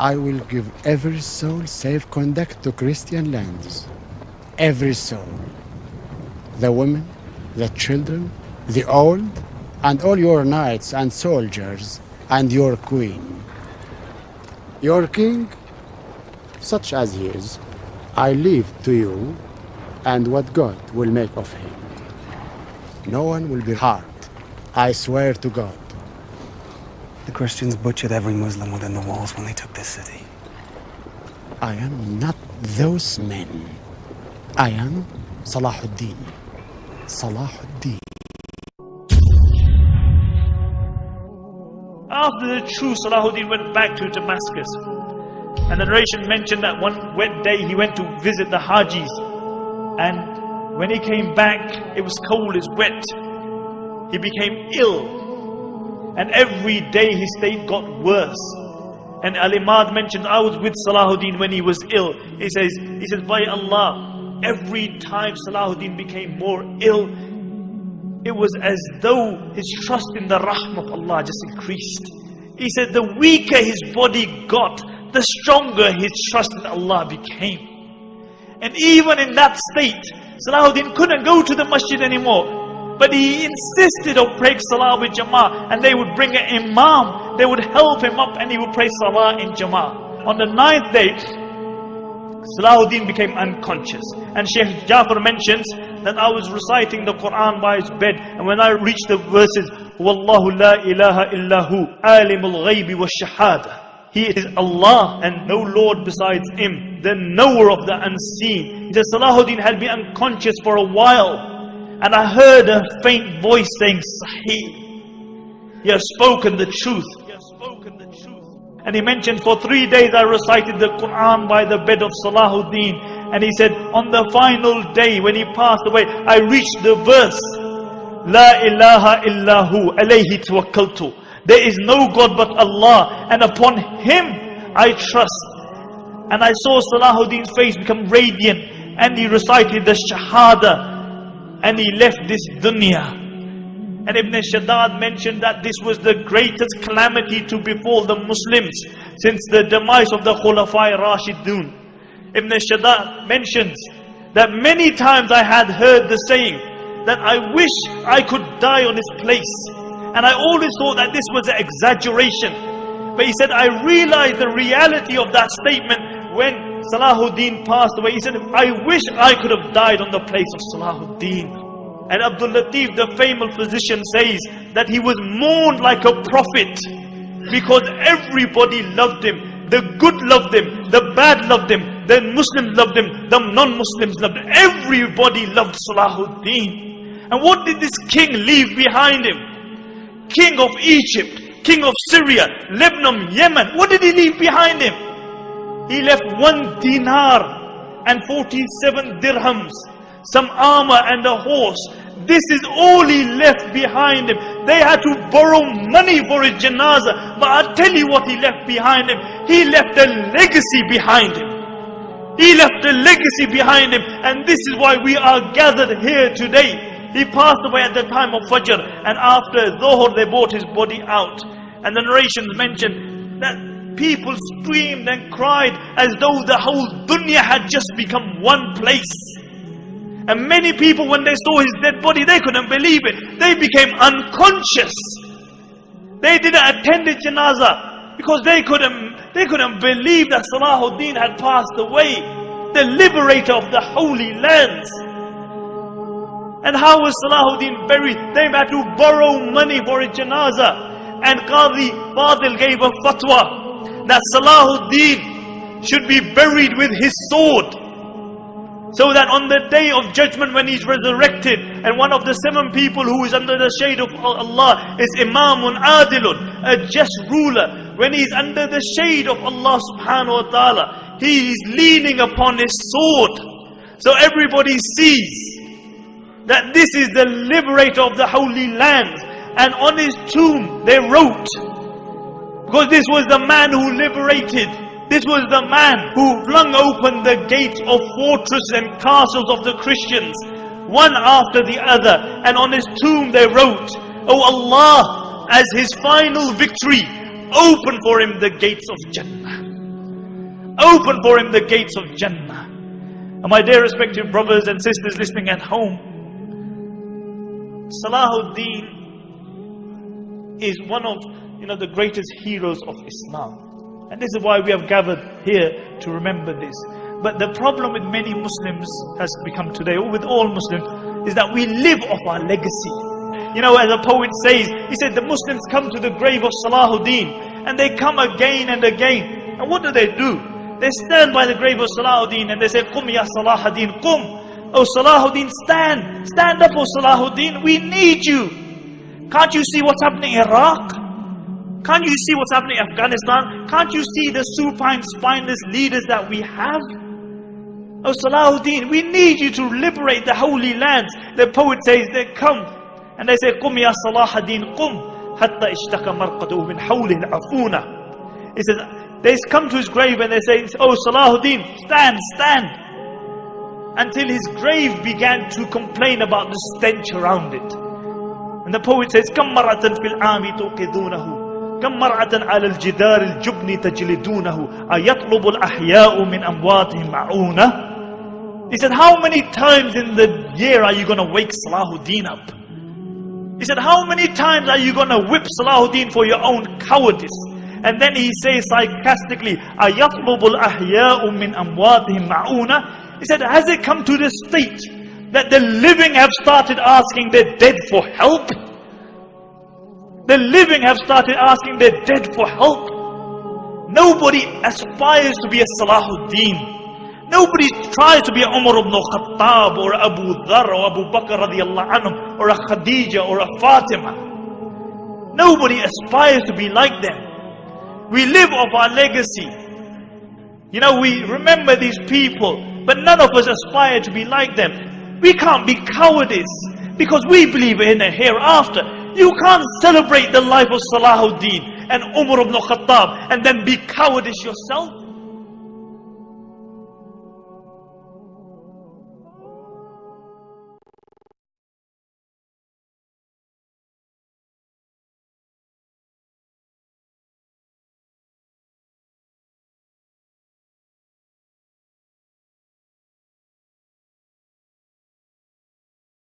I will give every soul safe conduct to Christian lands. Every soul. The women, the children, the old, and all your knights and soldiers, and your queen. Your king, such as he is, I leave to you, and what God will make of him. No one will be harmed. I swear to God. The Christians butchered every Muslim within the walls when they took this city. I am not those men. I am Salahuddin. Salahuddin. After the true Salahuddin went back to Damascus, and the narration mentioned that one wet day he went to visit the Hajis, and when he came back it was cold, it's wet. He became ill, and every day his state got worse. And Al-Imad mentioned, I was with Salahuddin when he was ill. He says, by Allah, every time Salahuddin became more ill, it was as though his trust in the rahmah of Allah just increased. He said the weaker his body got, the stronger his trust in Allah became. And even in that state, Salahuddin couldn't go to the masjid anymore. But he insisted on praying salah with Jama'ah, and they would bring an imam, they would help him up, and he would pray salah in Jama'ah. On the 9th day, Salahuddin became unconscious. And Shaykh Jafar mentions that I was reciting the Quran by his bed, and when I reached the verses, Wallahu la ilaha illahu, alimul ghaybi wa shahada. He is Allah and no Lord besides Him, the knower of the unseen. He said Salahuddin had been unconscious for a while, and I heard a faint voice saying, Sahih, you have spoken the truth. And he mentioned, for 3 days I recited the Quran by the bed of Salahuddin. And he said, on the final day when he passed away, I reached the verse, La ilaha illahu alayhi tawakkaltu. There is no God but Allah, and upon Him I trust. And I saw Salahuddin's face become radiant, and he recited the Shahada, and he left this dunya. And Ibn Shaddad mentioned that this was the greatest calamity to befall the Muslims since the demise of the Khulafai Rashidun. Ibn Shaddad mentions that many times I had heard the saying that I wish I could die on his place. And I always thought that this was an exaggeration. But he said, I realized the reality of that statement when Salahuddin passed away. He said, I wish I could have died on the place of Salahuddin. And Abdul Latif, the famous physician, says that he was mourned like a prophet because everybody loved him. The good loved him, the bad loved him, the Muslims loved him, the non-Muslims loved him. Everybody loved Salahuddin. And what did this king leave behind him? King of Egypt, king of Syria, Lebanon, Yemen. What did he leave behind him? He left 1 dinar and 47 dirhams, some armor and a horse. This is all he left behind him. They had to borrow money for his janazah. But I'll tell you what he left behind him. He left a legacy behind him. He left a legacy behind him. And this is why we are gathered here today. He passed away at the time of Fajr, and after Dhuhr they brought his body out. And the narrations mention that people screamed and cried as though the whole dunya had just become one place. And many people, when they saw his dead body, they couldn't believe it. They became unconscious. They didn't attend the janazah because they couldn't believe that Salahuddin had passed away, the liberator of the holy lands. And how was Salahuddin buried? They had to borrow money for his janazah. And Qadi Fadil gave a fatwa that Salahuddin should be buried with his sword, so that on the day of judgment when he's resurrected, and one of the 7 people who is under the shade of Allah is Imamun Adilun, a just ruler. When he's under the shade of Allah subhanahu wa ta'ala, he is leaning upon his sword. So everybody sees that this is the liberator of the holy lands. And on his tomb they wrote, because this was the man who liberated, this was the man who flung open the gates of fortresses and castles of the Christians, one after the other. And on his tomb they wrote, "Oh Allah, as his final victory, open for him the gates of Jannah." Open for him the gates of Jannah. And my dear respected brothers and sisters listening at home, Salahuddin is one of the greatest heroes of Islam. And this is why we have gathered here to remember this. But the problem with many Muslims has become today, or with all Muslims, is that we live off our legacy. As a poet says, he said the Muslims come to the grave of Salahuddin, and they come again and again. And what do? They stand by the grave of Salahuddin and they say, Qum ya Salahuddin, Qum. Oh Salahuddin, stand. Stand up, oh Salahuddin, we need you. Can't you see what's happening in Iraq? Can't you see what's happening in Afghanistan? Can't you see the supine, spineless leaders that we have? Oh Salahuddin, we need you to liberate the holy lands. The poet says they come and they say, Qum ya Salahuddin, Qum. Hatta ishtaka marqaduhu min hawlihi al-afuna. He says, they come to his grave and they say, oh Salahuddin, stand, stand. Until his grave began to complain about the stench around it. And the poet says, Kam mar'atan fil aami tuqidunahu. كم مرعة على الجدار الجبن تجلدونه أيطلب الأحياء من أمواتهم معونة. He said, how many times in the year are you going to wake Salahuddin up? He said, how many times are you going to whip Salahuddin for your own cowardice? And then he says sarcastically, أيطلب الأحياء من أمواتهم معونة. He said, has it come to the state that the living have started asking their dead for help? The living have started asking their dead for help. Nobody aspires to be a Salahuddin. Nobody tries to be a Umar ibn Khattab or Abu Dhar or Abu Bakr radiallahu anhum or a Khadija or a Fatima. Nobody aspires to be like them. We live off our legacy. We remember these people, but none of us aspire to be like them. We can't be cowardice because we believe in a hereafter. You can't celebrate the life of Salahuddin and Umar ibn Khattab and then be cowardice yourself.